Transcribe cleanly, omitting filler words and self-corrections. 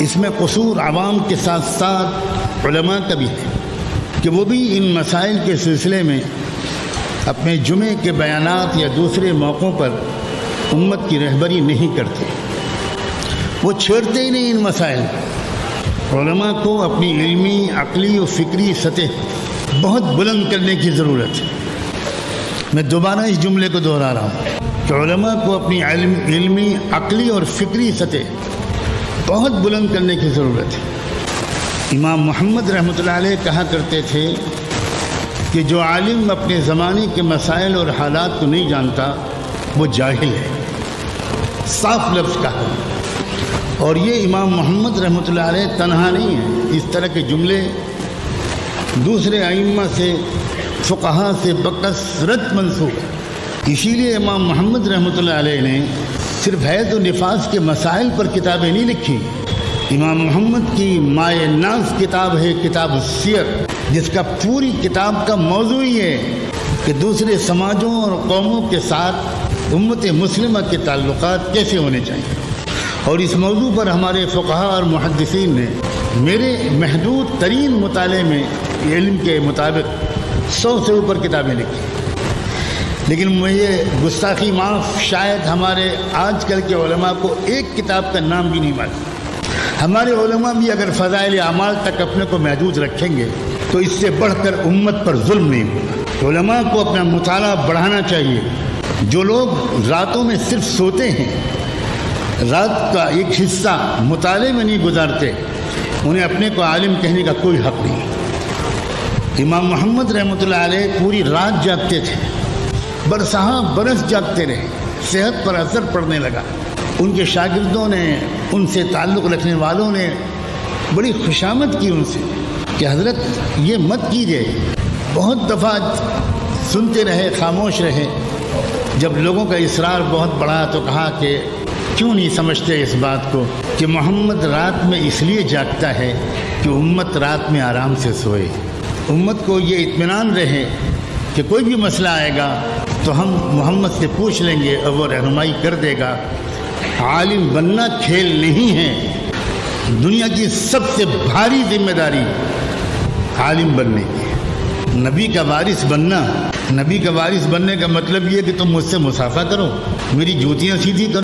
اس میں قصور عوام کے ساتھ ساتھ علماء کا بھی ہے کہ وہ بھی ان مسائل کے سلسلے میں اپنے جمعے کے بیانات یا دوسرے موقعوں پر امت کی رہبری نہیں کرتے، وہ چھیڑتے ہی نہیں ان مسائل۔ علماء کو اپنی علمی، عقلی و فکری سطح بہت بلند کرنے کی ضرورت ہے۔ میں دوبارہ اس جملے کو دہرا رہا ہوں کہ علماء کو اپنی علمی، عقلی اور فکری سطح بہت بلند کرنے کی ضرورت ہے۔ امام محمد رحمۃ اللہ علیہ کہا کرتے تھے کہ جو عالم اپنے زمانے کے مسائل اور حالات کو نہیں جانتا وہ جاہل ہے، صاف لفظ کہا۔ اور یہ امام محمد رحمۃ اللہ علیہ تنہا نہیں ہے، اس طرح کے جملے دوسرے ائمہ سے، فقہا سے بکثرت منسوب ہے۔ اسی لیے امام محمد رحمۃ اللہ علیہ نے صرف حیض و نفاس کے مسائل پر کتابیں نہیں لکھی۔ امام محمد کی مائے ناز کتاب ہے کتاب السیر، جس کا پوری کتاب کا موضوع یہ ہے کہ دوسرے سماجوں اور قوموں کے ساتھ امت مسلمہ کے تعلقات کیسے ہونے چاہیے۔ اور اس موضوع پر ہمارے فقہا اور محدثین نے میرے محدود ترین مطالعے میں علم کے مطابق 100 سے اوپر کتابیں لکھی۔ لیکن مجھے گستاخی معاف، شاید ہمارے آج کل کے علماء کو ایک کتاب کا نام بھی نہیں معلوم۔ ہمارے علماء بھی اگر فضائل اعمال تک اپنے کو محدود رکھیں گے تو اس سے بڑھ کر امت پر ظلم نہیں ہوگا۔ علماء کو اپنا مطالعہ بڑھانا چاہیے۔ جو لوگ راتوں میں صرف سوتے ہیں، رات کا ایک حصہ مطالعے میں نہیں گزارتے، انہیں اپنے کو عالم کہنے کا کوئی حق نہیں۔ امام محمد رحمۃ اللہ علیہ پوری رات جاگتے تھے، برسہاں برس جاگتے رہے، صحت پر اثر پڑنے لگا۔ ان کے شاگردوں نے، ان سے تعلق رکھنے والوں نے بڑی خوشامد کی ان سے کہ حضرت یہ مت کیجیے۔ بہت دفعہ سنتے رہے، خاموش رہے۔ جب لوگوں کا اصرار بہت بڑھا تو کہا کہ کیوں نہیں سمجھتے اس بات کو کہ محمد رات میں اس لیے جاگتا ہے کہ امت رات میں آرام سے سوئے، امت کو یہ اطمینان رہے کہ کوئی بھی مسئلہ آئے گا تو ہم محمد سے پوچھ لیں گے اور وہ رہنمائی کر دے گا۔ عالم بننا کھیل نہیں ہے، دنیا کی سب سے بھاری ذمہ داری عالم بننے کی۔ نبی کا وارث بننا، نبی کا وارث بننے کا مطلب یہ کہ تم مجھ سے مصافحہ کرو، میری جوتیاں سیدھی کرو۔